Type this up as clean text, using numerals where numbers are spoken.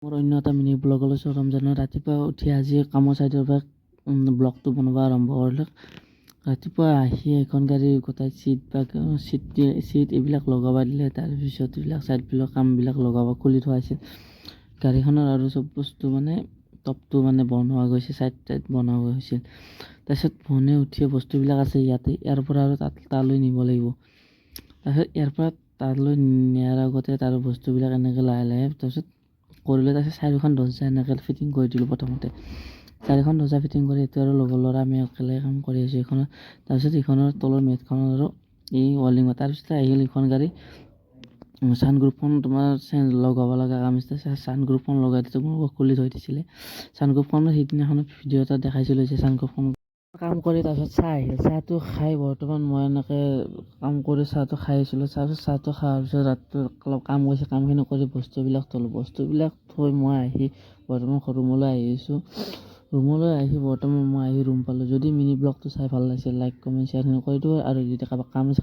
মোৰ অন্য এটা মিনি ব্লগ লৈছোঁ। ৰমজানৰ ৰাতিপুৱা উঠি আজি কামৰ ছাইডৰ পৰা ব্লগটো বনাব আৰম্ভ কৰিলোঁ। ৰাতিপুৱা আহি এখন গাড়ী গোটাই চিট এইবিলাক লগাব দিলে। তাৰপিছত এইবিলাক ছাইডবিলাক কামবিলাক খুলি থোৱা আছিল। গাড়ীখনৰ আৰু চব বস্তু মানে টপটো মানে বনোৱা গৈছে, ছাইড বনোৱা হৈছিল। তাৰপিছত ফোনে উঠিয়ে বস্তুবিলাক আছে ইয়াৰ পৰা আৰু তালৈ নিব লাগিব। তাৰপিছত ইয়াৰ পৰা তালৈ নিয়াৰ আগতে তাৰ বস্তুবিলাক এনেকৈ লাহে লাহে তাৰপিছত কৰিলোঁ। তাৰপিছত 4খন দৰ্জা এনেকৈ ফিটিং কৰি দিলোঁ। প্ৰথমতে 4খন দৰ্জা ফিটিং কৰি এইটো আৰু লগৰ ল'ৰা আমি একেলগে কাম কৰি আছোঁ এইখনৰ। তাৰপিছত এইখনৰ তলৰ মেটখনৰ আৰু এই ৱালিং। তাৰপিছত আহিল এইখন গাড়ী ছানগ্ৰুপখন তোমাৰ লগাব লগা কাম আছে। ছানগ্ৰুপখন লগাই দিছোঁ, মোক খুলি থৈ দিছিলে। ছানগ্ৰুপখনৰ সিদিনাখনত ভিডিঅ' এটা দেখাইছিলোঁ যে ছানগ্ৰুপখন কাম কৰি তাৰপিছত চাহ আহিল। চাহটো খাই বৰ্তমান মই এনেকৈ কাম কৰি চাহটো খাই আছিলোঁ। তাৰপিছত চাহটো খোৱাৰ পিছত ৰাতিটো অলপ কাম কৰিছে, কামখিনি কৰি বস্তুবিলাক থলোঁ। বস্তুবিলাক থৈ মই আহি বৰ্তমান ৰুমলৈ আহিছোঁ। ৰুমলৈ আহি বৰ্তমান মই ৰুম পালোঁ। যদি মিনি ব্লগটো চাই ভাল লাগিছে লাইক কমেণ্ট শ্বেয়াৰ কৰি দিব। আৰু যদি কাৰোবাক কাম আছে